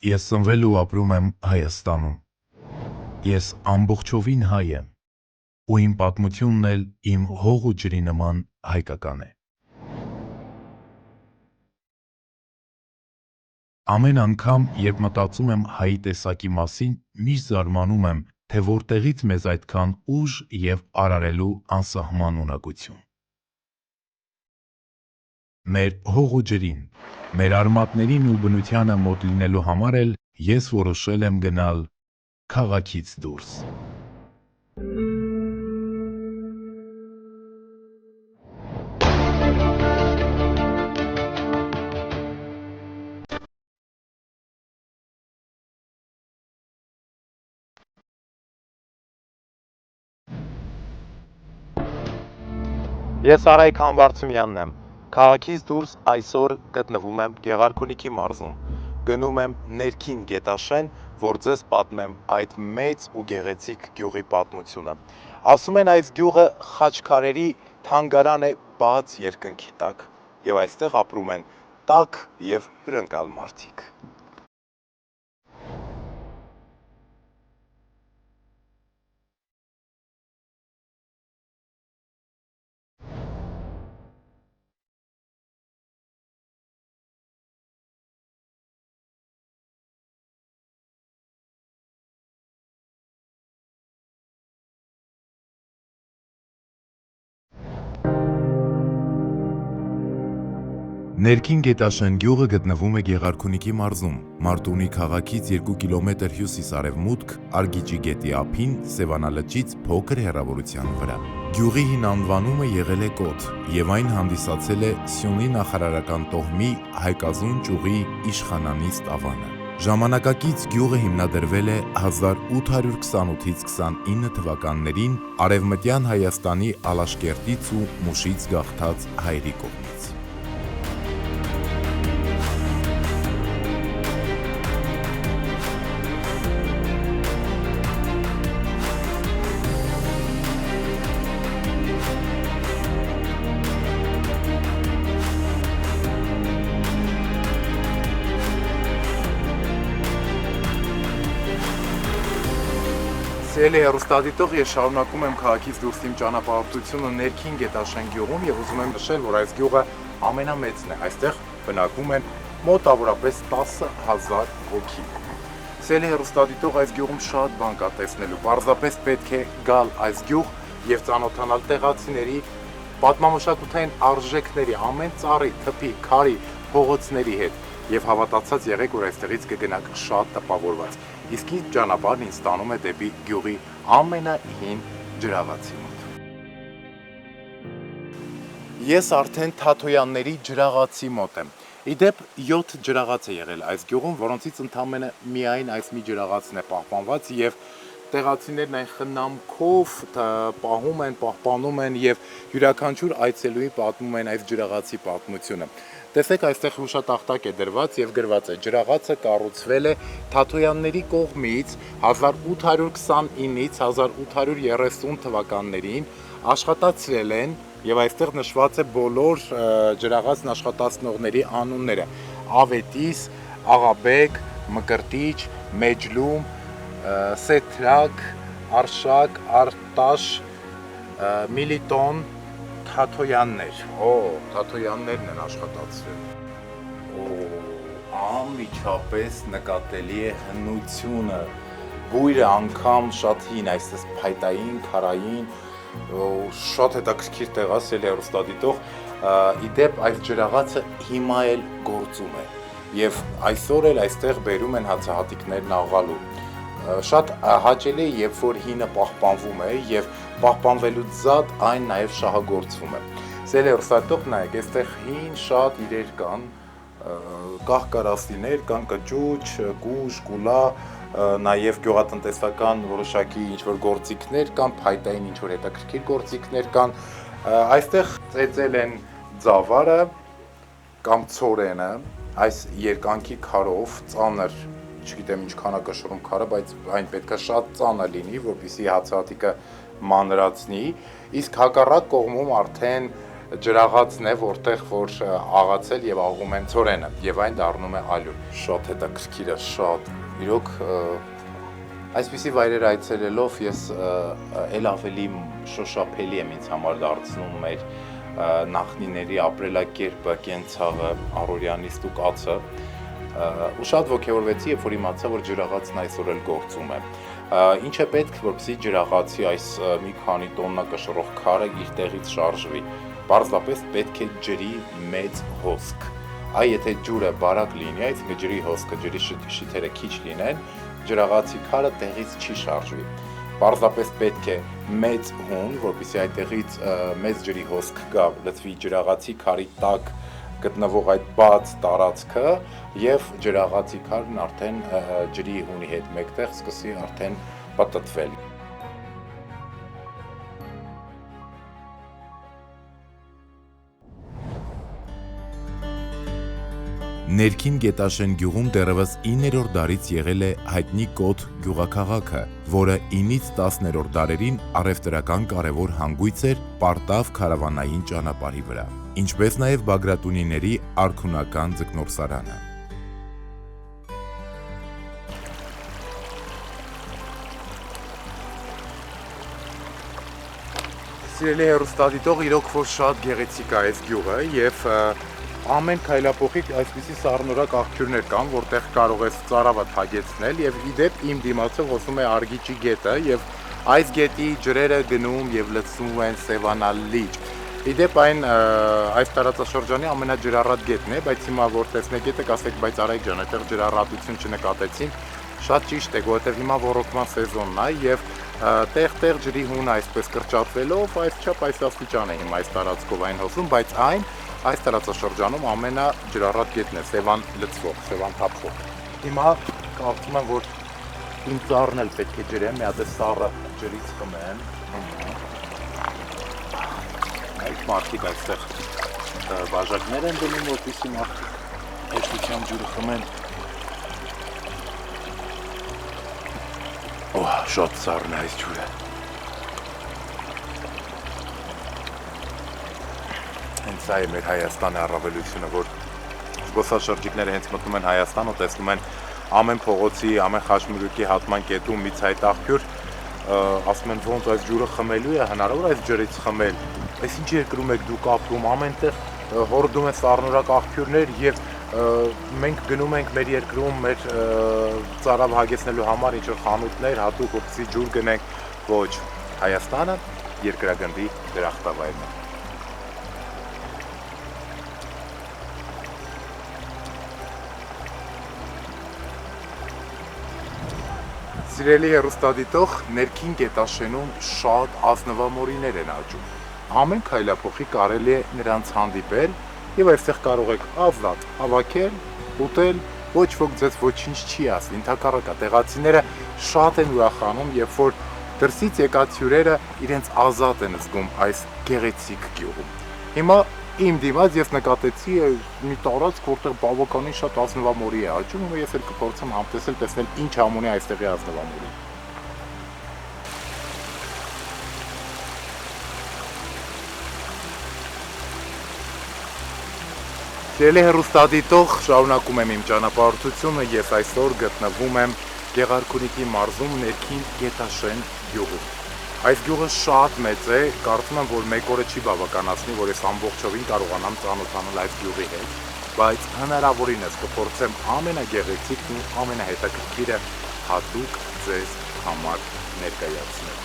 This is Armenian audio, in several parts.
Ես ծնվել ու ապրում եմ Հայաստանում։ Ես ամբողջովին հայ եմ, ու իմ պատմությունն էլ իմ հող ու ջրի նման հայկական է։ Ամեն անգամ, երբ մտածում եմ հայի տեսակի մասին, միշտ զարմանում եմ, թե որտեղից մեզ այդքան ուժ և արարելու անսահման ունակություն։ Մեր հող ու ջրին, մեր արմատներին ու բնությանը մոտ լինելու համար էլ ես որոշել եմ գնալ քաղաքից դուրս։ Ես Արայք Համբարձումյանն եմ, քաղաքից դուրս այսօր գտնվում եմ Գեղարքունիքի մարզում, գնում եմ ներքին Գետաշեն, որ ձեզ պատմեմ այդ մեծ ու գեղեցիկ գյուղի պատմությունը։ Ասում են այս գյուղը խաչքարերի թանգարան է բաց երկնքի տակ, և այստեղ ապրում են տաք և հյուրընկալ մարդիկ։ Ներքին Գետաշեն գյուղը գտնվում է Գեղարքունիքի մարզում, Մարտունի քաղաքից 2 կիլոմետր հյուսիս-արևմուտք, Արգիջի գետի ափին, Սևանալճից փոքր հեռավորության վրա։ Գյուղի հին անվանումը եղել է Կոթ, և այն հանդիսացել է Սյունի նախարարական տոհմի Հայկազուն ճյուղի իշխանանիստ ավանը։ Ժամանակակից գյուղը հիմնադրվել է 1828-ից 29 թվականներին Արևմտյան Հայաստանի Ալաշկերտից ու Մուշից գաղթած հայերի կողմից։ Սիրելի հեռուստադիտող, ես շարունակում եմ քաղաքից դուրս իմ ճանապարհորդությունը ներքին Գետաշեն գյուղում և ուզում եմ նշել, որ այս գյուղը ամենամեծն է, այստեղ բնակվում են մոտավորապես 10,000 հոգի։ Սիրելի հեռուստադիտող, այս գյուղում շատ բան կա տեսնելու, պարզապես պետք է գալ այս գյուղ և ծանոթանալ տեղացիների, պատմամշակութային արժեքների, ամեն ծառի, թփի, քարի, փողոցների հետ և հավատացած եղեք, որ այստեղից կգնաք շատ տպավորված։ Իսկ ինձ ճանապարհն ինձ տանում է դեպի գյուղի ամենահին ջրաղացի մոտ։ Ես արդեն Թաթոյանների ջրաղացի մոտ եմ։ Իդեպ 7 ջրաղաց է եղել այս գյուղում, որոնցից ընդամենը միայն այս մի ջրաղացն է պահպանված և տեղացիներն այն խնամքով պահում են, պահպանում են և յուրաքանչյուր այցելուի պատմում են այս ջրաղացի պատմությունը։ Տեսեք, այստեղ հուշատախտակ է դրված և գրված է. ջրաղացը կառուցվել է Թաթոյանների կողմից 1829-ից 1830 թվականներին, աշխատացրել են և այստեղ նշված է բոլոր ջրաղացն աշխատացնողների անունները՝ Ավետիս, Աղաբեկ, Մկրտիչ, Մեջլում, Սեթրակ, Արշակ, Արտաշ, Միլիտոն, Թաթոյաններ, Թաթոյաններն են աշխատացրել, անմիջապես նկատելի է հնությունը, բույրը անգամ շատ հին, այսպես փայտային, քարային, շատ հետաքրքիր տեղ է, սիրելի հեռուստադիտող, իդեպ այս ջրաղացը հիմա էլ գործում է և այսօր էլ այստեղ բերում են հացահատիկներն աղալու։ Շատ հաճելի է, երբ որ հինը պահպանվում է և պահպանվելուց զատ այն նաև շահագործվում է։ Սիրելի հեռուստադիտող, նայեք, այստեղ հին շատ իրեր կան, կահ-կարասիներ կան, կճուճ, կուժ, կուլա, նաև գյուղատնտեսական որոշակի ինչ-որ գործիքներ կան, փայտային ինչ-որ հետաքրքիր գործիքներ կան, այստեղ ծեծել են ձավարը կամ ցորենը, այս երկանքի քարով, ծանր, չգիտեմ ինչքան է կշռում քարը, բայց այն պետք է շատ ծանր լինի, որպեսզի հացահատիկը մանրացնի, իսկ հակառակ կողմում արդեն ջրաղացն է, որտեղ որ աղացել եւ աղում են ցորենը եւ այն դառնում է ալյուր։ Շատ հետաքրքիր է, շատ։ Իրոք այսպիսի վայրեր այցելելով ես ել ավելի շոշափելի եմ ինձ համար դարձնում մեր նախնիների ապրելակերպը, կենցաղը, առօրյանի ստուկացը։ Ու շատ ոգևորվեցի, երբ որ իմացա, որ ջրաղացն այսօր էլ գործում է։ Ինչ է պետք, որպեսզի ջրաղացի այս մի քանի տոննա կշռող քարը իր տեղից շարժվի։ Պարզապես պետք է ջրի մեծ հոսք։ Այ եթե ջուրը բարակ լինի, այսինքն ջրի հոսքը, ջրի շիթերը քիչ լինեն, ջրաղացի քարը տեղից չի շարժվի։ Պարզապես պետք է մեծ հուն, որպեսզի այդտեղից մեծ ջրի հոսք գա, լցվի ջրաղացի քարի տակ գտնվող այդ բաց տարածքը եւ ջրաղացի քարն արդեն ջրի հունի հետ մեկտեղ սկսի արդեն պատտվել։ Ներքին Գետաշեն գյուղում դեռևս 9-րդ դարից եղել է հայտնի Կոթ գյուղաքաղաքը, որը 9-ից 10-րդ դարերին առևտրական կարևոր հանգույց էր Պարտավ քարավանային ճանապարհի վրա, ինչպես նաև Բագրատունիների արքունական ձկնորսարանը։ Սիրելի հեռուստադիտող, իրոք որ շատ գեղեցիկ է այս գյուղը եւ ամեն քայլափոխի այսպիսի սառնորակ աղբյուրներ կան, որտեղ կարող ես ծարավը թագեցնել եւ իդեպ իմ դիմացը ոսում է Արգիճի գետը եւ այս գետի ջրերը գնում եւ լցվում են Սևանա լիճ։ Իդեպ այն այս տարածաշրջանի ամենաջրառատ գետն է, բայց հիմա որ տեսնեք գետը, կասեք, բայց Արայք ջան, այդտեղ ջրառատություն չնկատեցինք։ Շատ ճիշտ է, որովհետեւ հիմա ոռոգման սեզոնն է եւ տեղ-տեղ ջրի հունը այսպես կրճատվելով այսչափ այս աստիճան է հիմա այս տարածքով այն հոսում, բայց այն այս տարածաշրջանում ամենաջրառատ գետն է, Սևան լցվող, Սևան թափվող։ Հիմա կարծում եմ, որ իմ ծառն էլ պետք է ջրեմ, մի հատ է սառը ջրից խմեմ։ Այդ մարդիկ այստեղ բաժակներ են դնում, որպեսզի մարդիկ հեշտությամբ ջուրը խմեն։ Շատ սառն է այս ջուրը։ Հենց սա է մեր Հայաստանի առավելությունը, որ զբոսաշրջիկները հենց մտնում են Հայաստան ու տեսնում են ամեն փողոցի, ամեն խաչմերուկի հատման կետում մի ցայտ աղբյուր, ասում են ոնց այս ջուրը խմելու է, հնարավոր այս ջրից խմել։ Այս ինչ երկրում եք դուք ապրում, ամենտեղ հորդում են սառնորակ աղբյուրներ եւ մենք գնում ենք մեր երկրում մեր ծարավ հագեցնելու համար ինչ-որ խանութներ հատուկ որպեսզի ջուր գնենք, ոչ, Հայաստանը երկրագնդի դրախտավայրն է։ Սիրելի հեռուստադիտող, ներքին Գետաշենում շատ ազնվամորիներ են աճում։ Ամեն քայլափոխի կարելի է նրանց հանդիպել եւ այստեղ կարող եք ազատ հավաքել, ուտել, ոչ ոք ձեզ ոչինչ չի ասի, ընդհակառակը տեղացիները շատ են ուրախանում, երբ որ դրսից եկած հյուրերը իրենց ազատ են զգում այս գեղեցիկ գյուղում։ Հիմա իմ դիմաց ես նկատեցի մի տարածք, որտեղ բավականին շատ ազնվամորի է աճում, ու ես էլ կփորձեմ համտեսել, տեսնել ինչ համ ունի այստեղի ազնվամորին։ Սիրելի հեռուստադիտող, շարունակում եմ իմ ճանապարհորդությունը, ես այսօր գտնվում եմ Գեղարքունիքի մարզում ներքին Գետաշեն գյուղում։ Այս գյուղը շատ մեծ է, կարծում եմ, որ մեկ օրը չի բավականացնի, որ ես ամբողջովին կարողանամ ծանոթանալ այս գյուղի հետ, բայց հնարավորինս կփորձեմ ամենագեղեցիկն ու ամենահետաքրքիրը հատուկ ձեզ համար ներկայացնել։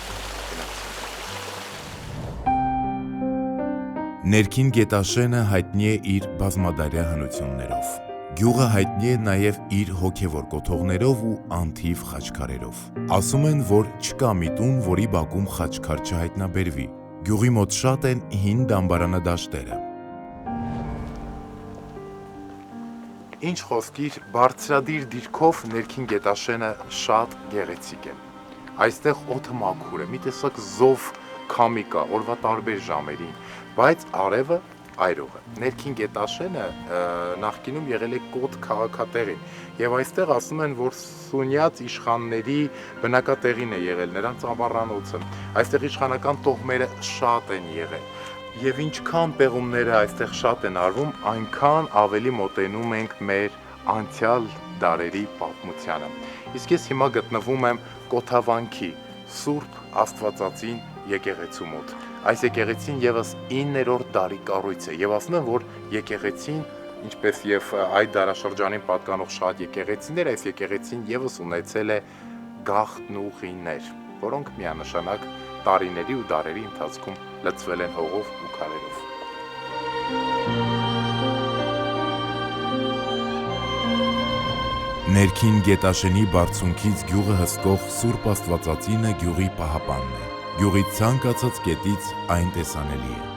Ներքին Գետաշենը հայտնի է իր բազմադարյա հնություններով։ Գյուղը հայտնի է նաև իր հոգևոր կոթողներով ու անթիվ խաչքարերով։ Ասում են, որ չկա մի տուն, որի բակում խաչքար չհայտնաբերվի։ Գյուղի մոտ շատ են հին դամբարանադաշտերը։ Ինչ խոսքիր, բարձրադիր դիրքով ներքին Գետաշենը շատ գեղեցիկ է։ Այստեղ օդը մաքուր է, մի տեսակ զով քամի կա օրվա տարբեր ժամերին, բայց արևը այրող է։ Ներքին Գետաշենը նախկինում եղել է Կոթ քաղաքատեղին եւ այստեղ ասում են, որ Սունյաց իշխանների բնակատեղին է եղել, նրանց ամառանոցը։ Այստեղ իշխանական տոհմերը շատ են եղել։ Եվ ինչքան պեղումները այստեղ շատ են արվում, այնքան ավելի մոտենում ենք մեր անցյալ դարերի պատմությանը։ Իսկ ես հիմա գտնվում եմ Կոթավանքի Սուրբ Աստվածածին եկեղեցու մոտ։ Այս եկեղեցին եւս 9-րդ դարի կառույց է եւ ասում են, որ եկեղեցին, ինչպես եւ այդ դարաշրջանին պատկանող շատ եկեղեցիներ, այս եկեղեցին եւս ունեցել է գաղտնուղիներ, որոնք միանշանակ տարիների ու դարերի ընթացքում լցվել են հողով ու քարերով։ Ներքին Գետաշենի բարձունքից գյուղը հսկող Սուրբ Աստվածածինը գյուղի պահապանն է։ Գյուղից ցանկացած կետից այն տեսանելի է։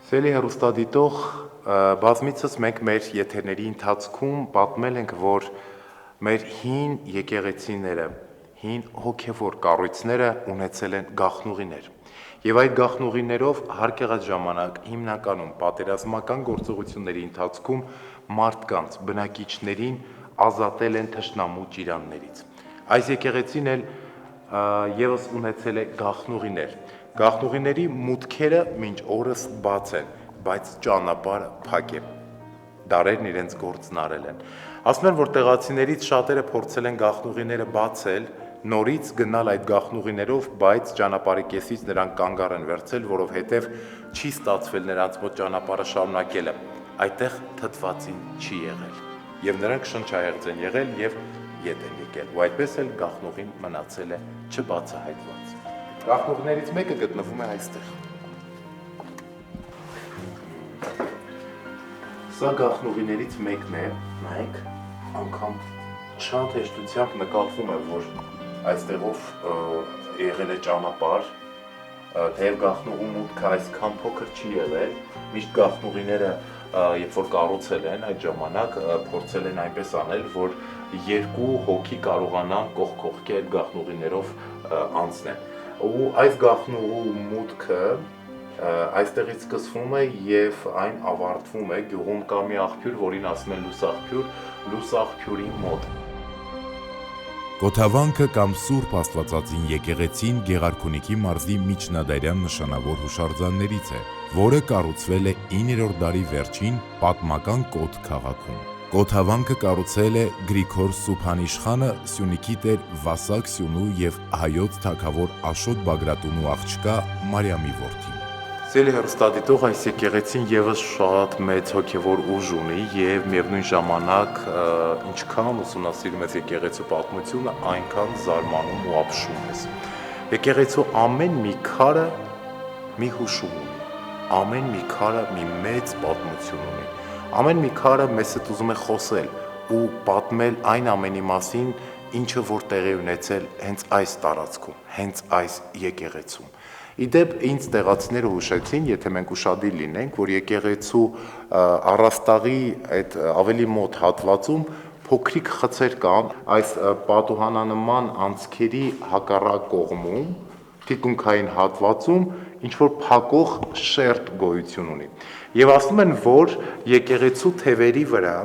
Սելի հեռուստադիտող, բազմիցս մենք մեր եթերների ընթացքում պատմել ենք, որ մեր հին եկեղեցիները, հին հոգևոր կառույցները ունեցել են գաղտնուղիներ։ Եվ այդ գաղտնուղիներով հարկ եղած ժամանակ հիմնականում պատերազմական գործողությունների ընթացքում մարդկանց, բնակիչներին ազատել են թշնամու ճիրաններից։ Այս եկեղեցին էլ եւս ունեցել է գաղտնուղիներ։ Գաղտնուղիների մուտքերը մինչ օրս բաց են, բայց ճանապարհը փակ է։ Դարերն իրենց գործն արել են։ Ասում են, որ տեղացիներից շատերը փորձել են գաղտնուղիները բացել, նորից գնալ այդ գաղտնուղիներով, բայց ճանապարհի կեսից նրանք կանգառ են վերցել, որովհետև չի ստացվել նրանց մոտ ճանապարհը շարունակելը։ Այդտեղ թթվածին չի եղել։ Եվ նրանք շնչահեղձ են եղել եւ ետ են եկել։ Ու այդպես էլ գաղտնուղին մնացել է չբացահայտված։ Գաղտնուղիներից մեկը գտնվում է այստեղ։ Սա գաղտնուղիներից մեկն է, նայեք, անգամ շատ հեշտությամբ նկատվում է, որ այստեղով եղել է ճանապարհ, թեև գաղտնուղու մուտքը այսքան փոքր չի եղել, միշտ գաղտնուղիները, երբ որ կառուցել են այդ ժամանակ, փորձել են այնպես անել, որ երկու հոգի կարողանան կողք-կողքի այդ գաղտնուղիներով անցնել։ Ու այս գաղտնուղու մուտքը այստեղից սկսվում է եւ այն ավարտվում է գյուղում կա մի աղբյուր, որին ասում են լուսաղբյուրի մոտ։ Կոթավանքը կամ Սուրբ Աստվածածին եկեղեցին Գեղարքունիքի մարզի միջնադարյան նշանավոր հուշարձաններից է, որը կառուցվել է 9-րդ դարի վերջին պատմական Կոթ քաղաքում։ Կոթավանքը կառուցել է Գրիգոր Սուփանիշխանը, Սյունիքի տեր Վասակ Սյունու եւ հայոց թագավոր Աշոտ Բագրատունու աղջկա Մարիամի որդին։ Սելի հեռուստադիտող, այս եկեղեցին եւս շատ մեծ հոգևոր ուժ ունի եւ միևնույն ժամանակ ինչքան ուսումնասիրում ես եկեղեցու պատմությունը, այնքան զարմանում ու ապշում ես։ Եկեղեցու ամեն մի քարը մի հուշում ունի, ամեն մի քարը մի մեծ պատմություն ունի, ամեն մի քարը մեզ հետ ուզում է խոսել ու պատմել այն ամենի մասին, ինչը որ տեղի ունեցել հենց այս տարածքում, հենց այս եկեղեցում։ Իդեպ ինձ տեղացիները հուշեցին, եթե մենք ուշադիր լինենք, որ եկեղեցու առաստաղի այդ ավելի մոտ հատվածում փոքրիկ խցեր կան, այս պատուհանանման անցքերի հակառակ կողմում, թիկունքային հատվածում ինչ որ փակող շերտ գոյություն ունի։ Եվ ասում են, որ եկեղեցու թևերի վրա,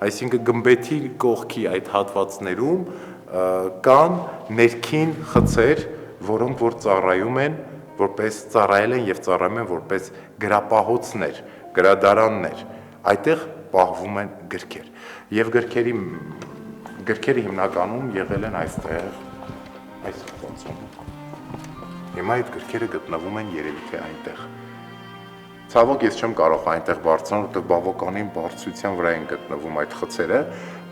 այսինքն գմբեթի կողքի այդ հատվածներում կան ներքին խցեր, որոնք որ ծառայում են որպես ծառայել են եւ ծառայում են որպես գրապահոցներ, գրադարաններ, այդտեղ պահվում են գրքեր։ Եվ գրքերը հիմնականում եղել են այստեղ, այս հատվածում։ Հիմա այդ գրքերը գտնվում են երևի թե այնտեղ։ Ցավոք ես չեմ կարող այնտեղ բարձրանալ, որտեղ բավականին բարձրության վրա են գտնվում այդ խցերը,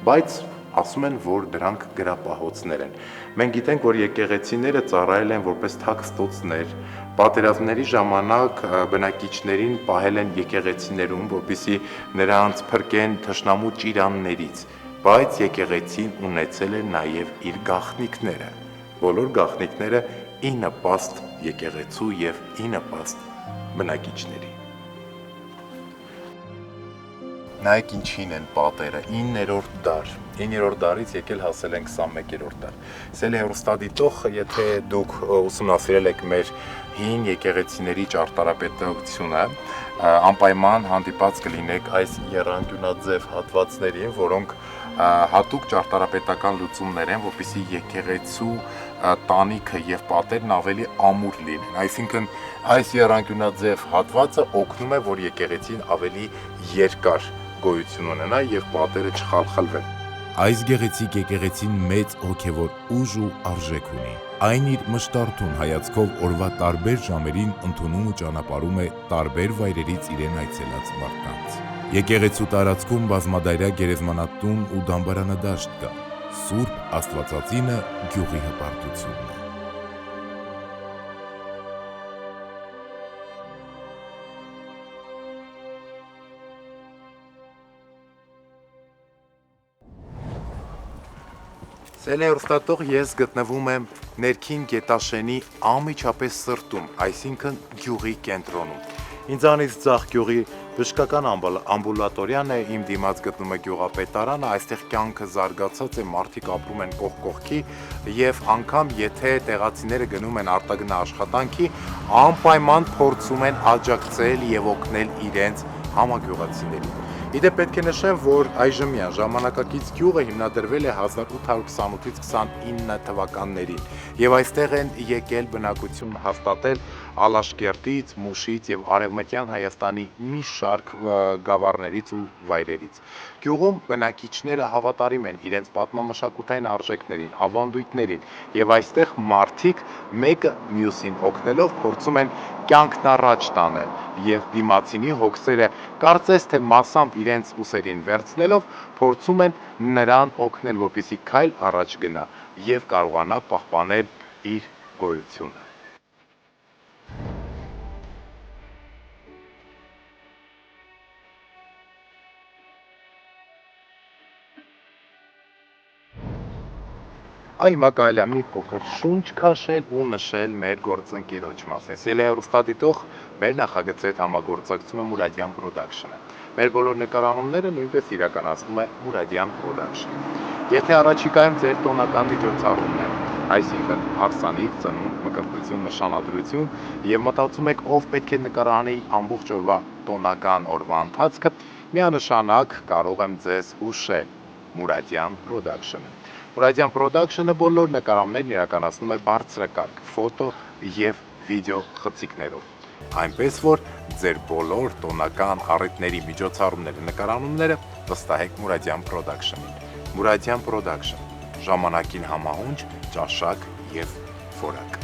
բայց ասում են, որ դրանք գրապահոցներ են։ Մենք գիտենք, որ եկեղեցիները ծառայել են որպես թաքստոցներ, պատերազմների ժամանակ բնակիչներին պահել են եկեղեցիներում, որպեսզի նրանց փրկեն թշնամու ճիրաններից, բայց եկեղեցին ունեցել է նաև իր գաղտնիքները։ Բոլոր գաղտնիքները ի նպաստ եկեղեցու եւ ի նպաստ բնակիչների։ Նայեք ինչին են պատերը, 9-րդ դար, 9-րդ դարից եկել հասել են 21-րդ դար։ Սել հեռուստադիտող, եթե դուք ուսումնասիրել եք մեր հին եկեղեցիների ճարտարապետությունը, անպայման հանդիպած կլինեք այս եռանկյունաձև հատվածներին, որոնք հատուկ ճարտարապետական լուծումներ են, որպեսզի եկեղեցու տանիքը եւ պատերն ավելի ամուր լինեն։ Այսինքն այս եռանկյունաձև հատվածը օգնում է, որ եկեղեցին ավելի երկար գոյություն ունենա եւ պատերը չխալխլվեն։ Այս գեղեցիկ եկեղեցին մեծ հոգևոր ուժ ու արժեք ունի։ Այն իր մշտարթուն հայացքով օրվա տարբեր ժամերին ընդունում ու ճանապարհում է տարբեր վայրերից իրեն այցելած մարդկանց։ Եկեղեցու տարածքում բազմադայրյա գերեզմանատուն ու դամբարանադաշտ կա։ Սուրբ Աստվածածինը գյուղի հպարտությունն է։ Սել հեռուստատող ես գտնվում եմ ներքին Գետաշենի անմիջապես սրտում, այսինքն գյուղի կենտրոնում։ Ինձանից ձախ գյուղի բժշկական ամբուլատորիան է, իմ դիմաց գտնում է գյուղապետարանը, այստեղ կյանքը զարգացած է, մարդիկ ապրում են կողք կողքի եւ անգամ եթե տեղացիները գնում են արտագնա աշխատանքի, անպայման փորձում են աջակցել եւ օգնել իրենց համագյուղացիներին։ Իդեպ պետք է նշեմ, որ այժմյան ժամանակակից գյուղը հիմնադրվել է 1828-ից 29 թվականներին եւ այստեղ են եկել բնակություն հաստատել Ալաշկերտից, Մուշից եւ Արևմտյան Հայաստանի մի շարք գավառներից ու վայրերից։ Գյուղում բնակիչները հավատարիմ են իրենց պատմամշակութային արժեքներին, ավանդույթներին եւ այստեղ մարդիկ մեկը մյուսին օգնելով փորձում են կյանքն առաջ տանել եւ դիմացինի հոգսերը կարծես թե մասամբ իրենց ուսերին վերցնելով փորձում են նրան օգնել, որպեսզի քայլ առաջ գնա եւ կարողանա պահպանել իր գոյությունը։ Այ հիմա կարելի է մի փոքր շունչ քաշել ու նշել մեր գործընկերոջ մասին։ Սել հեռուստադիտող մեր նախագծի հետ համագործակցում է Muradian Production-ը։ Մեր բոլոր նկարահանումները նույնպես իրականացնում է Muradian Production։ Եթե առաջիկայում ձեր տոնական միջոցառումն է, այսինքն հարսանիք, ծնունդ, մկրտություն, նշանադրություն եւ մտածում եք ով պետք է նկարահանի ամբողջ օրվա տոնական օրվա ընթացքը, միանշանակ կարող եմ ձեզ հուշել Muradian Production-ը։ Muradian Production-ը բոլոր նկարահանումներն իրականացնում է բարձրակարգ ֆոտո եւ վիդեո խցիկներով։ Այնպես որ ձեր բոլոր տոնական առիթների միջոցառումների նկարահանումները վստահեք Muradian Production-ին։ Muradian Production, ժամանակին համահունչ, ճաշակ եւ որակ։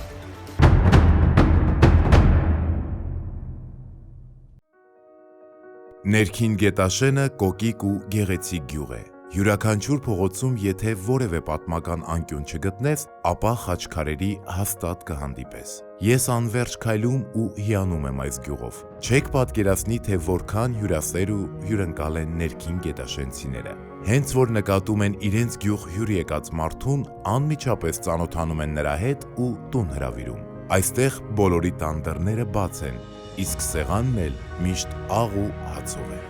Ներքին Գետաշենը կոկիկ ու գեղեցիկ գյուղ է։ Յուրաքանչյուր փողոցում եթե որևէ պատմական անկյուն չգտնես, ապա խաչքարերի հաստատ կհանդիպես։ Ես անverջ քայլում ու հիանում եմ այս գյուղով։ Չեք պատկերացնի, թե որքան հյուրասեր ու հյուրընկալ են ներքին գետաշենցիները։ Հենց որ նկատում են իրենց գյուղ հյուր եկած մարդուն, անմիջապես ծանոթանում են նրա հետ ու տուն հրավիրում։ Այստեղ բոլորի տան դռները բաց են, իսկ սեղանն էլ միշտ աղ ու հացով է։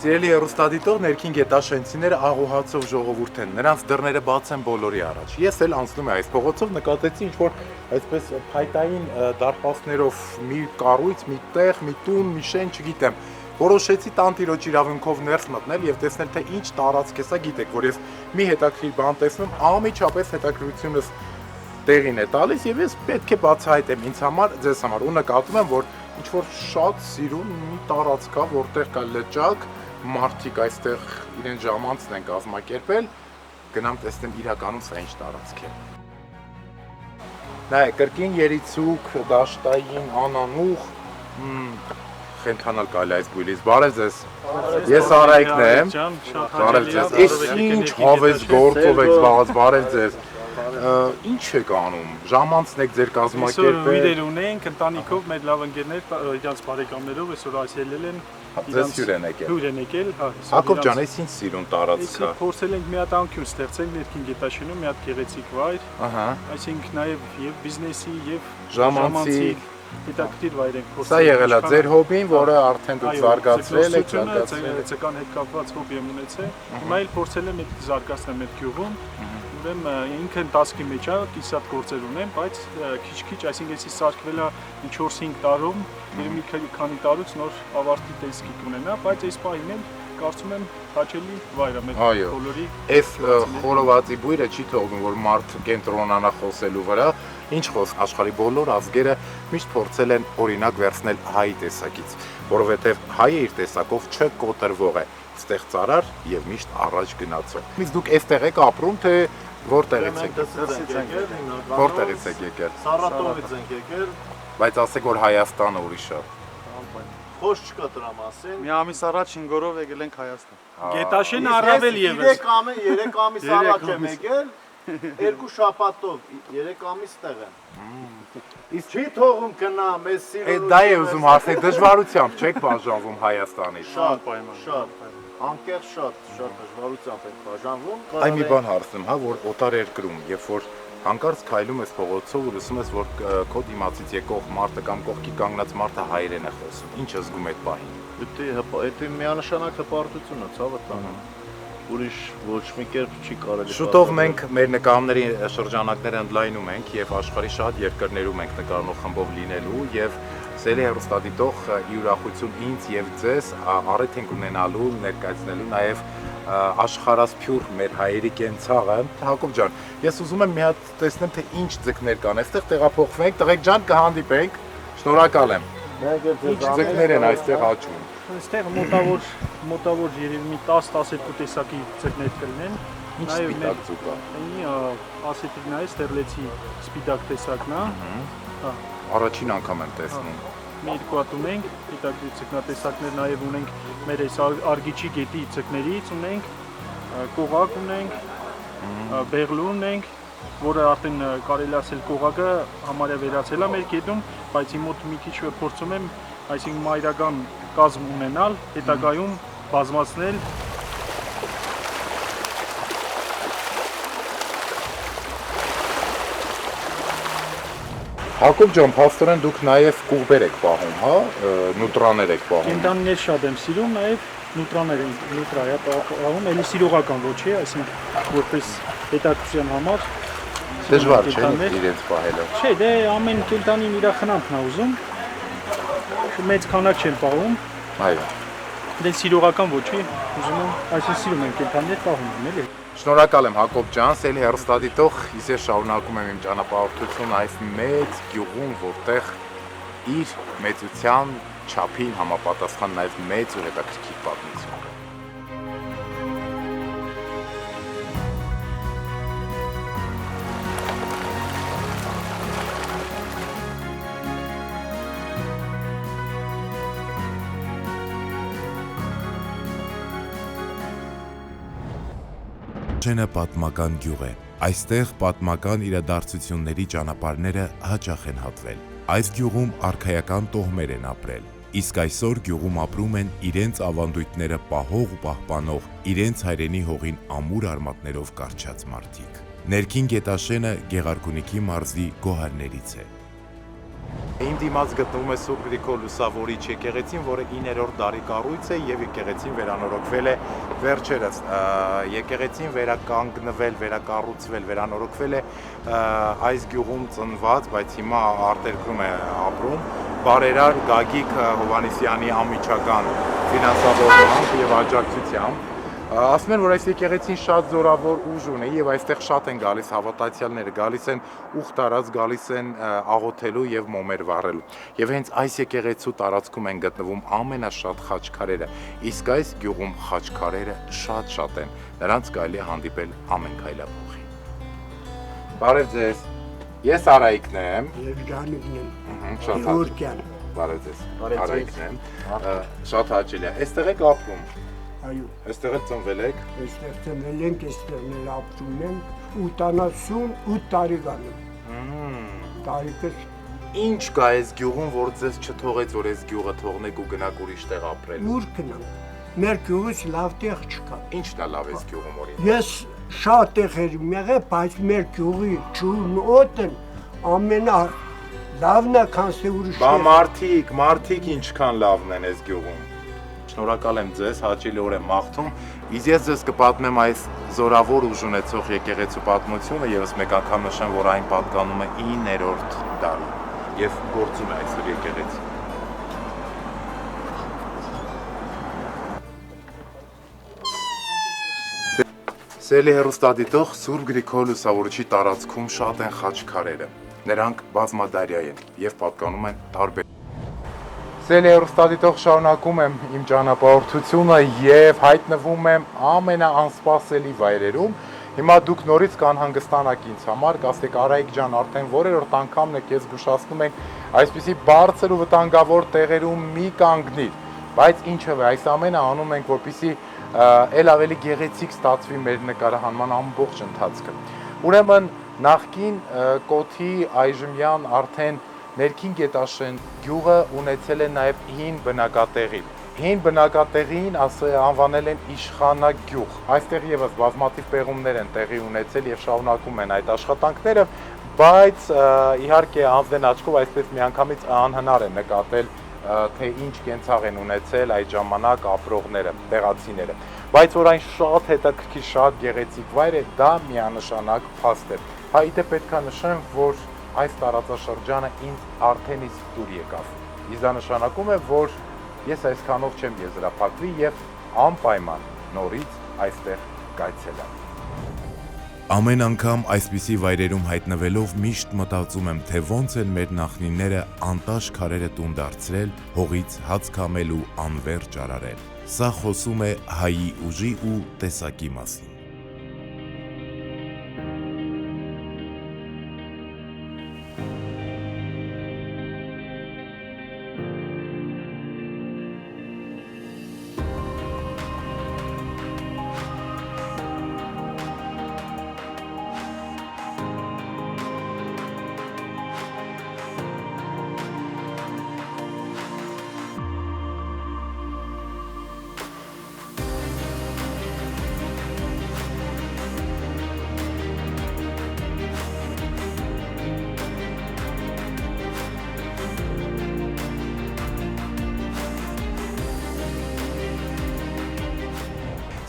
Սիրելի հեռուստադիտող, ներքին գետաշենցիները աղոհացով ժողովուրդ են, նրանց դռները բաց են բոլորի առաջ։ Ես էլ անցնում եմ այս փողոցով, նկատեցի ինչ-որ այսպես փայտային դարպասներով մի կառույց, մի տեղ, մի տուն, մի շեն, չգիտեմ։ Որոշեցի տանտիրոջ իրավունքով ներս մտնել եւ տեսնել, թե ինչ տարածք է սա, գիտեք, որ ես մի հետաքրքիր բան տեսնում, անմիջապես հետաքրքրությունս տեղին է տալիս եւ ես պետք է բացահայտեմ ինձ համար, ձեզ համար ու նկատում եմ, որ ինչ-որ շատ սիրուն մի տարածք կա, որտեղ կա լճակ, մարդիկ այստեղ իրեն ժամանցն են կազմակերպել, գնամ տեսնեմ իրականում սա ինչ տարածք է։ Նայ, կրկին երիցուկ, դաշտային, անանուխ, խենթանալ կարելի այս բույլից, բարև ձեզ, ես Արայիկն եմ, բարև ձեզ, ես ինչ հավես գործով եք զբաղած, բարև ձեզ, Ինչ եք անում, ժամանցն եք ձեր Այսօր կազմակերպել։ իրեր ունենք ընտանիքով մեր լավ ընկերներ իրանց բարեկամներով այսօր այսելել են Ձեզ հյուր են եկել։ հյուր են եկել, հա։ Հակոբ ջան, այս ինչ սիրուն տարածք Այսօր է։ փորձել ենք մի հատ անկյուն ստեղծել ներքին գետաշինում, մի հատ գեղեցիկ վայր, Ահա։ այսինքն նաև եւ բիզնեսի եւ Ժամանցի հետաքրքիր վայր ենք փորձել։ Սա եղել է ձեր հոբին, որը արդեն դուք զարգացրել եք, Ձգան հետ կապված հոբի եմ ունեցել։ Հիմա էլ փորձել եմ այդ զարգացնել մեր գյուղում։ Ուրեմն ինքն տասկի մեջ է, կիսատ գործեր ունեմ, բայց քիչ-քիչ, այսինքն էսի սարքվել է 4-5 տարում, եւ մի քանի տարուց նոր ավարտի տեսքի կունենա, բայց այս պահին էլ կարծում եմ հաճելի վայր է մեր բոլորի։ Այս խորովածի բույրը չի թողնում, որ մարդ կենտրոնանա խոսելու վրա, ինչ խոսք, աշխարհի բոլոր ազգերը միշտ փորձել են օրինակ վերցնել հայի տեսակից, որովհետև հայը իր տեսակով չկոտրվող է, ստեղծարար եւ միշտ առաջ գնացող։ Իսկ դուք այստեղ եք ապրում, թե որտեղից եք։ Որտեղից եք եկել։ Սարատովից ենք եկել, Բայց ասեք, որ Հայաստանը ուրիշ է։ խոս չկա դրա մասին։ Մի ամիս առաջ 5 օրով եկել ենք Հայաստան։ Գետաշեն առավել եւս։ 3 ամիս առաջ եմ եկել, 2 շաբաթով, 3 ամիս տեղ եմ։ Իսկ չի թողում գնամ, ես սիրում։ Դա է ուզում հարցնել, դժվարությամբ չեք բաժանվում Հայաստանից։ Շատ, անկեղծ շատ դժվարությամբ ենք բաժանվում։ Այ մի բան հարցնեմ, հա, որ օտար երկրում, երբ որ հանկարծ քայլում ես փողոցով ու լսում ես, որ քո դիմացից եկող մարդը կամ կողքի կանգնած մարդը հայերեն է խոսում։ Ինչ զգում եք պահին։ Դա միանշանակ հպարտություն է, ցավը տանը։ Ուրիշ ոչ մի կերպ չի կարելի։ Շուտով մենք մեր նկարների շրջանակները ընդլայնում ենք եւ աշխարհի շատ երկրներում ենք նկարնող խմբով լինելու եւ Սերի հեռուստադիտող ի ուրախություն ինձ եւ ձեզ առիթ ենք ունենալու ներկայացնելու նաեւ աշխարհասփյուր մեր հայերի կենցաղը։ Հակոբ ջան, ես ուզում եմ մի հատ տեսնեմ թե ինչ ձկներ կան։ Այստեղ տեղափոխվենք, տղեկ ջան կհանդիպենք։ Շնորհակալ եմ։ Ինչ ձկներ են այստեղ աճում։ Այստեղ մոտավոր երևի մի 10-12 տեսակի ձկներ կլինեն։ Ինչ սպիտակ ձուկ է։ Ասետիկ նայես ստերլեցի սպիտակ տեսակն է։ Հա։ Առաջին անգամ եմ տեսնում։ Մի երկու հատ ունենք, հետաքրքիր ձկնատեսակներ նաև ունենք մեր այս Արգիչի գետի ձկներից ունենք, կողակ ունենք, բեղլու ունենք, որը արդեն կարելի ասել կողակը համարյա վերացել է մեր գետում, բայց իմ մոտ մի քիչ փորձում եմ, այսինքն մայրական կազմ ունենալ, հետագայում բազմացնել։ Հակոբ ջան, փաստորեն դուք նաև կուղբեր եք պահում, հա, նուտրաներ եք պահում։ Կենտանիներ շատ եմ սիրում, նաև նուտրաներ են, նուտրա է պահում, էլի սիրողական ոչ է, այսինքն որպես հետաքրքրության համար։ Դժվար չէ իրենց պահելը։ Չէ, դե ամեն կենտանին իր խնամքն է ուզում։ Մեծ քանակ չեմ պահում։ Այո։ Դե սիրողական ոչ է, ուզում եմ, այսինքն սիրում եմ կենտանիներ պահում, էլի։ Շնորհակալ եմ Հակոբ ջան, Սելի հեռուստադիտող, իսկ ես շարունակում եմ իմ ճանապարհորդությունը այս մեծ գյուղում, որտեղ իր մեծության չափին համապատասխան նաև մեծ ու հետաքրքիր պատմություն կա։ Շենը պատմական գյուղ է։ Այստեղ պատմական իրադարձությունների ճանապարհները հաճախ են հատվել։ Այս գյուղում արքայական տոհմեր են ապրել, իսկ այսօր գյուղում ապրում են իրենց ավանդույթները պահող ու պահպանող, իրենց հայրենի հողին ամուր արմատներով կարճած մարդիկ։ Ներքին գետաշենը Գեղարքունիքի մարզի գոհարներից է։ Իմ դիմաց գտնվում է Սուրբ Գրիգոր Լուսավորիչ եկեղեցին, որը 9-րդ դարի կառույց է եւ եկեղեցին վերանորոգվել է վերջերս։ Եկեղեցին վերականգնվել, վերակառուցվել, վերանորոգվել է այս գյուղում ծնված, բայց հիմա արտերկրում է ապրում բարերար Գագիկ Հովհաննիսյանի անմիջական ֆինանսավորմամբ եւ աջակցությամբ։ Ասում են, որ այս եկեղեցին շատ զորավոր ուժ ունի եւ այստեղ շատ են գալիս հավատացյալները, գալիս են ուխ տարած, գալիս են աղոթելու եւ մոմեր վառելու։ Եվ հենց այս եկեղեցու տարածքում են գտնվում ամենաշատ խաչքարերը, իսկ այս գյուղում խաչքարերը շատ են։ Նրանց կարելի է հանդիպել ամեն քայլափոխին։ Բարև ձեզ։ Ես Արայիկն եմ։ Ես Գանիկն եմ։ Շատ Գևորգյան։ Բարև ձեզ։ Արայիկն եմ։ Շատ հաճելի է։ Այստեղ եք ապրում։ Այո, Այստեղ էլ ծնվել եք։ այստեղ ծնվել ենք, այստեղ էլ ապրում ենք։ 88 տարեկան եմ։ Տարիքս Ինչ կա այս գյուղում, որ ձեզ չթողեց, որ այս գյուղը թողնեք ու գնաք ուրիշ տեղ ապրել։ ուր գնամ։ Մեր գյուղից լավ տեղ չկա։ Ինչն է լավ այս գյուղում օրինակ։ Ես շատ տեղեր եմ եղել, բայց մեր գյուղի ջուրն օդն ամենալավն է, քան թե ուրիշ Բա տեղ։ մարդիկ ինչքան լավն են այս գյուղում։ Շնորհակալ եմ ձեզ, հաճելի օր եմ մաղթում։ Իսկ ես ձեզ կպատմեմ այս զորավոր ուժ ունեցող եկեղեցու պատմությունը, եւս մեկ անգամ նշեմ, որ այն պատկանում է 9-րդ դարին եւ գործում է այսօր եկեղեցի։ Սելի հեռուստադիտող Սուրբ Գրիգոր Լուսավորչի տարածքում շատ են խաչքարերը։ Նրանք բազմադարյա են եւ պատկանում են տարբեր։ Սելի հեռուստադիտող շարունակում եմ իմ ճանապարհորդությունը եւ հայտնվում եմ ամենաանսպասելի վայրերում։ Հիմա դուք նորից կանհանգստանաք ինձ համար, կասեք Արայիկ ջան, արդեն որերորդ անգամն է քեզ զգուշացնում ենք այսպիսի բարձր ու վտանգավոր տեղերում մի կանգնիր, բայց ինչևէ այս ամենը անում ենք, որպեսզի ել ավելի գեղեցիկ ստացվի մեր նկարահանման ամբողջ ընթացքը։ Ուրեմն նախկին Կոթի այժմյան արդեն ներքին Գետաշեն գյուղը ունեցել է նաև հին բնակատեղի։ Հին բնակատեղին անվանել են Իշխանա գյուղ։ Այստեղ եւս բազմաթիվ պեղումներ են տեղի ունեցել եւ շարունակում են այդ աշխատանքները, բայց իհարկե անձնեն աչքով այսպես միանգամից անհնար է նկատել թե ինչ կենցաղ են ունեցել այդ ժամանակ ապրողները, տեղացիները։ Բայց որ այն շատ հետաքրքիր, շատ գեղեցիկ վայր է, դա միանշանակ փաստ է։ Հա իդե պետք է նշեմ, որ այս տարածաշրջանը ինձ արդեն իսկ դուր եկավ։ Իսկ դա նշանակում է, որ ես այսքանով չեմ եզրափակվի եւ անպայման նորից այստեղ կայցելեմ։ Ամեն անգամ այսպիսի վայրերում հայտնվելով միշտ մտածում եմ, թե ոնց են մեր նախնիները անտաշ քարերը տուն դարձրել, հողից հաց քամել ու անվերջ արարել։ Սա խոսում է հայի ուժի ու տեսակի մասին։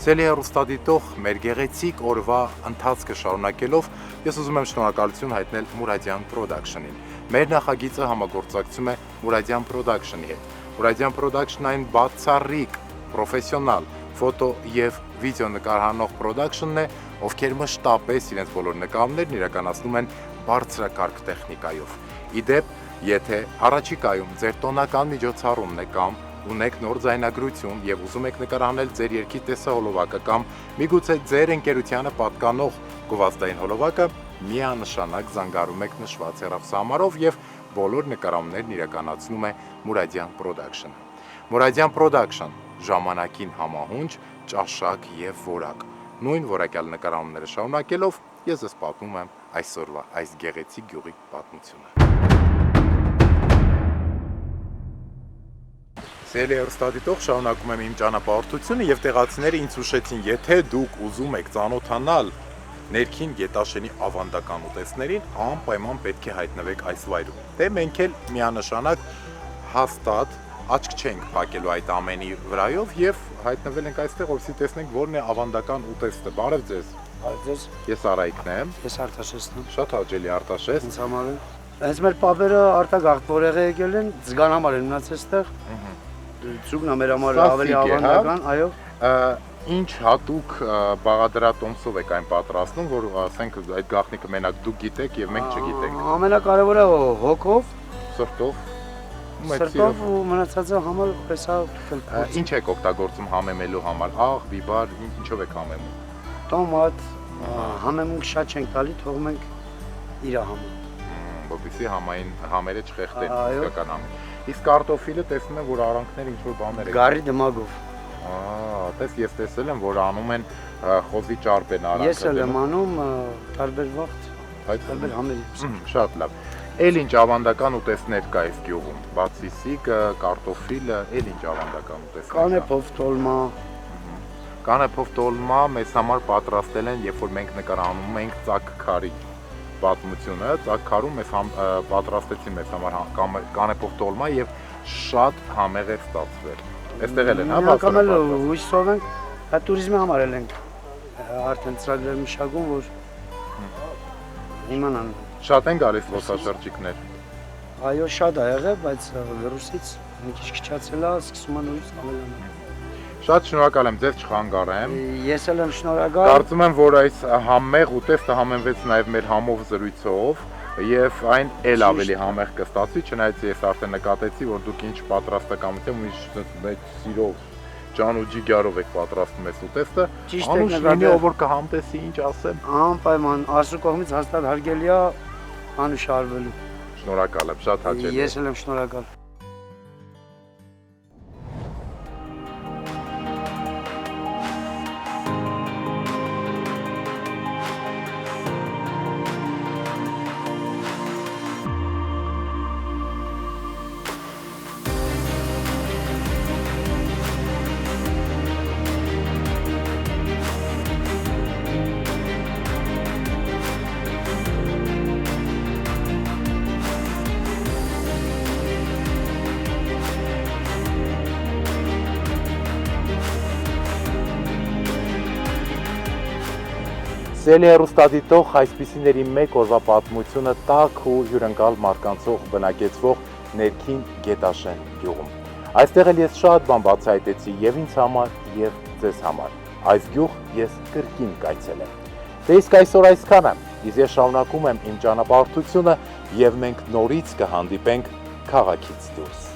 Սելի հեռուստադիտող մեր գեղեցիկ օրվա ընթացքը շարունակելով ես ուզում եմ շնորհակալություն հայտնել Մուրադյան Production-ին։ Մեր նախագիծը համագործակցում է Մուրադյան Production-ի հետ։ Մուրադյան Production-ն այն բացառիկ, պրոֆեսիոնալ ֆոտո եւ վիդեո նկարահանող production-ն է, ովքեր մշտապես իրենց բոլոր նկարներն իրականացնում են բարձրակարգ տեխնիկայով։ Իդեպ, եթե առաջիկայում ձեր տոնական միջոցառումն է կամ ունեք նոր ձայնագրություն եւ ուզում եք նկարահանել ձեր երկի տեսահոլովակը կամ միգուցե ձեր ընկերությանը պատկանող գովազդային հոլովակը, միանշանակ զանգարում եք նշված հեռախոսահամարով եւ բոլոր նկարահանումներն իրականացնում է Մուրադյան Production-ը։ Մուրադյան Production ժամանակին համահունչ, ճաշակ եւ որակ։ Նույն որակյալ նկարահանումները շարունակելով ես ես պատմում եմ այսօրվա այս գեղեցիկ գյուղի պատմությունը։ Սելի հեռուստադիտող շարունակում եմ իմ ճանապարհորդությունը եւ տեղացիները ինձ հուշեցին, եթե դուք ուզում եք ծանոթանալ ներքին Գետաշենի ավանդական ուտեստներին, անպայման պետք է հայտնվեք այս վայրում։ Դե մենք էլ միանշանակ հաստատ աչք չենք փակելու այդ ամենի վրայով եւ հայտնվել ենք այստեղ, որովհետեւ տեսնենք որն է ավանդական ուտեստը։ Բարև ձեզ։ Ձեզ Ես Արայիկն եմ։ ես Արտաշեսն եմ։ Շատ հաճելի Արտաշես։ Ինձ համար է։ Հենց մեր պապերը արտագաղթ որեղ եկել են, ձգան համար են մնաց այստեղ։ Ձուկն է մեր համար ավելի ավանդական, այո։ Ինչ հատուկ բաղադրատոմսով եք այն պատրաստում, որ ասենք այդ գաղտնիքը մենակ դուք գիտեք եւ մենք չգիտենք։ Ամենակարևորը հոգով, Սրտով։ սրտով ու մնացածը համար եսա կլփոց։ Ինչ եք օգտագործում համեմելու համար։ Աղ, բիբար, ինչով եք համեմում։ Տոմատ, համեմունք շատ չենք տալի, թողում ենք իր համար։ Որպեսզի համային համերը չխեղդեն Այո։ իսկական համը։ Իսկ կարտոֆիլը տեսնում եմ, որ արանքները ինչ որ բաներ եք։ Գարի դմագով։ Տես ես տեսել եմ, որ անում են խոզի ճարպեն արանքը։ Ես էլ եմ անում տարբեր վաղտ, Այդ տարբեր համերի։ շատ լավ։ Էլ ինչ ավանդական ուտեստներ կա այս գյուղում։ Բացի սիկը, կարտոֆիլը, էլ ինչ ավանդական ուտեստներ։ Կանեփով տոլմա, Կանեփով տոլմա մեզ համար պատրաստել են, երբ որ մենք նկարահանում ենք ծակ քարի պատմությունը, ծակ քարում մեզ պատրաստեցին մեզ համար կանեփով տոլմա եւ շատ համեղ է ստացվել։ Այստեղ էլ են, հա, անգամ էլ հույսով ենք, հա туриզմի համար էլ ենք արդեն ծրագրեր մշակում, որ իմանան։ Շատ են գալիս զբոսաշրջիկներ։ Այո, շատ ա եղել, բայց վիրուսից մի քիչ քչացել է, սկսում են նորից ավելանալ։ Շատ շնորհակալ եմ, ձեզ չխանգարեմ։ Ես էլ եմ շնորհակալ։ Կարծում եմ, որ այս համեղ ուտեստը համենվեց նաև մեր համով զրույցով եւ այն էլ ավելի համեղ կստացվի, չնայած ես արդեն նկատեցի, որ դուք ինչ պատրաստակամությամբ ու մեծ սիրով ջան ու ջիգարով եք պատրաստում այս ուտեստը։ Անուշ լինի, ով որ կհամտեսի, ինչ ասեմ։ Անպայման Աստծո կողմից հաստատ հարգելի է անուշարվելու։ Շնորհակալ եմ, շատ հաճելի։ Ես էլ եմ շնորհակալ։ Սելի հեռուստադիտող այսպիսիների մեկ օրվա պատմությունը տաք ու հյուրընկալ մարկանցող բնակեցվող ներքին Գետաշեն գյուղում։ Այստեղ էլ ես շատ բան բացահայտեցի եւ ինձ համար եւ ձեզ համար։ Այս գյուղ ես կրկին կայցելեմ։ Դե իսկ այսօր այսքանը։ Իսկ ես շարունակում եմ իմ ճանապարհորդությունը եւ մենք նորից կհանդիպենք քաղաքից դուրս։